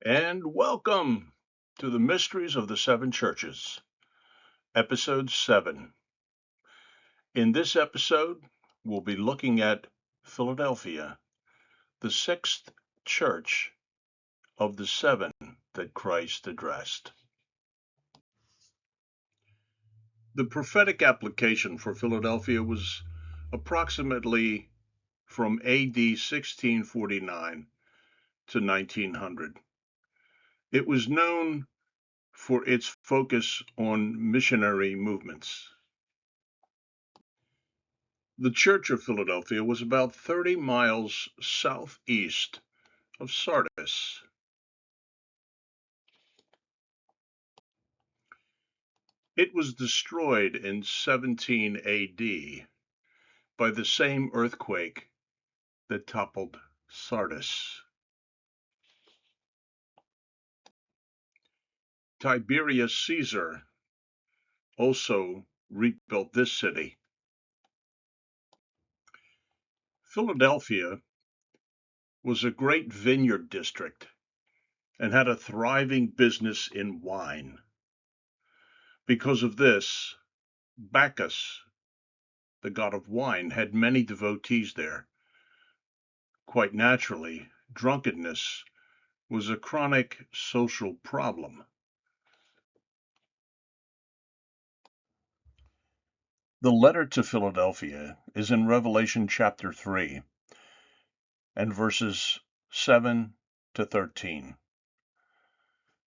And welcome to the Mysteries of the Seven Churches, Episode 7. In this episode, we'll be looking at Philadelphia, the sixth church of the seven that Christ addressed. The prophetic application for Philadelphia was approximately from AD 1649 to 1900. It was known for its focus on missionary movements. The Church of Philadelphia was about 30 miles southeast of Sardis. It was destroyed in 17 AD by the same earthquake that toppled Sardis. Tiberius Caesar also rebuilt this city. Philadelphia was a great vineyard district and had a thriving business in wine. Because of this, Bacchus, the god of wine, had many devotees there. Quite naturally, drunkenness was a chronic social problem. The letter to Philadelphia is in Revelation chapter 3 and verses 7 to 13.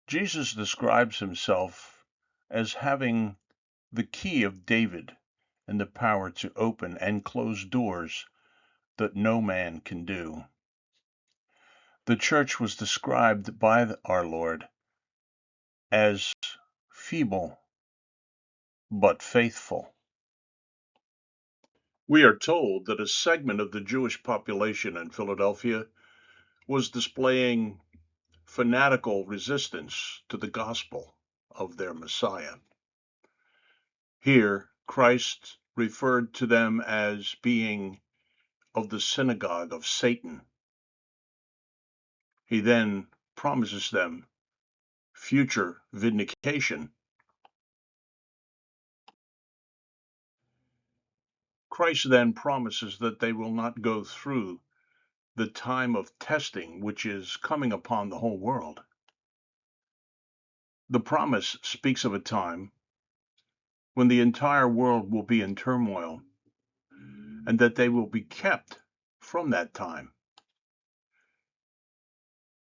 Jesus describes himself as having the key of David and the power to open and close doors that no man can do. The church was described by our Lord as feeble but faithful. We are told that a segment of the Jewish population in Philadelphia was displaying fanatical resistance to the gospel of their Messiah. Here, Christ referred to them as being of the synagogue of Satan. He then promises them future vindication. Christ then promises that they will not go through the time of testing which is coming upon the whole world. The promise speaks of a time when the entire world will be in turmoil and that they will be kept from that time.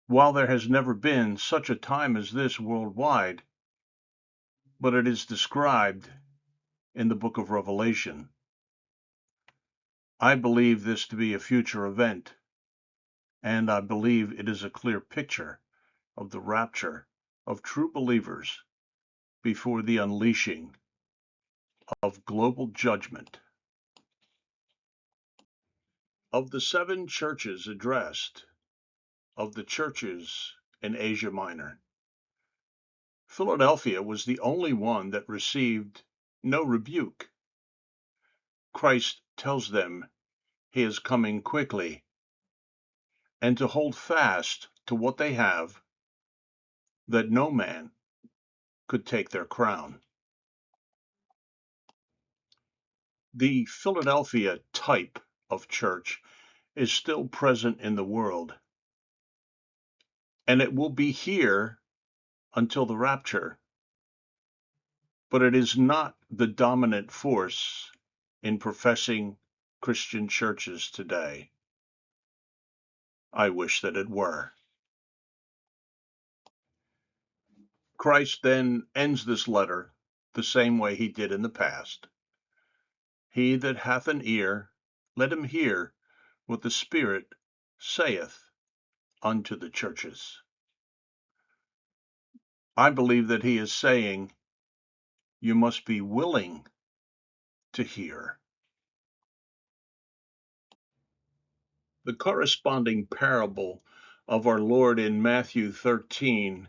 While there has never been such a time as this worldwide, but it is described in the book of Revelation, I believe this to be a future event, and I believe it is a clear picture of the rapture of true believers before the unleashing of global judgment. Of the seven churches addressed, of the churches in Asia Minor, Philadelphia was the only one that received no rebuke. Christ tells them he is coming quickly, and to hold fast to what they have, that no man could take their crown. The Philadelphia type of church is still present in the world, and it will be here until the rapture, but it is not the dominant force in professing Christian churches today. I wish that it were. Christ then ends this letter the same way he did in the past. He that hath an ear, let him hear what the Spirit saith unto the churches. I believe that he is saying, you must be willing to hear. The corresponding parable of our Lord in Matthew 13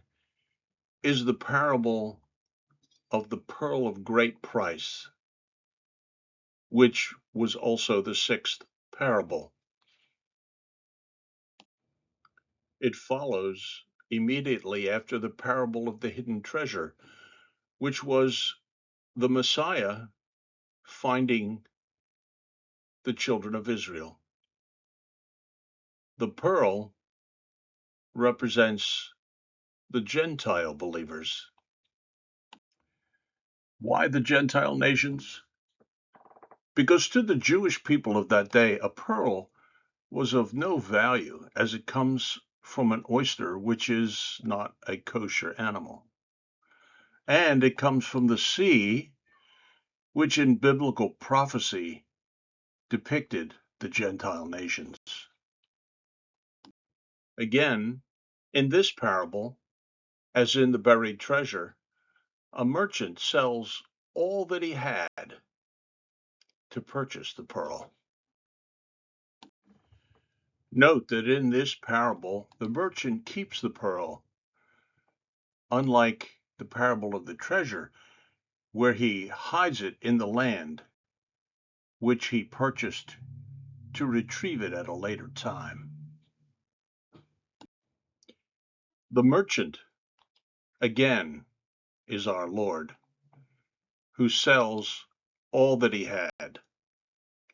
is the parable of the pearl of great price, which was also the sixth parable. It follows immediately after the parable of the hidden treasure, which was the Messiah finding the children of Israel. The pearl represents the Gentile believers. Why the Gentile nations? Because to the Jewish people of that day, a pearl was of no value, as it comes from an oyster, which is not a kosher animal. And it comes from the sea, which in biblical prophecy depicted the Gentile nations. Again, in this parable, as in the buried treasure, a merchant sells all that he had to purchase the pearl. Note that in this parable, the merchant keeps the pearl, unlike the parable of the treasure, where he hides it in the land, which he purchased to retrieve it at a later time. The merchant, again, is our Lord, who sells all that he had,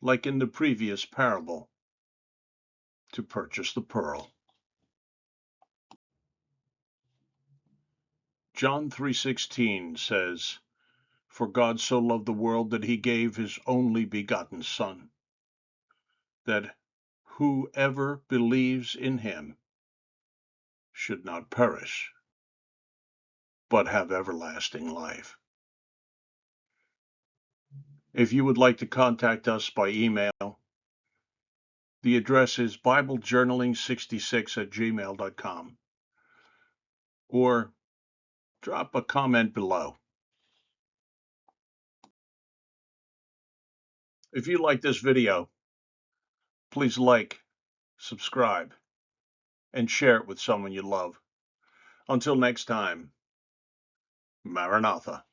like in the previous parable, to purchase the pearl. John 3:16 says, "For God so loved the world that he gave his only begotten Son, that whoever believes in him should not perish, but have everlasting life." If you would like to contact us by email, the address is biblejournaling66@gmail.com, or drop a comment below. If you like this video, please like, subscribe, and share it with someone you love. Until next time, Maranatha.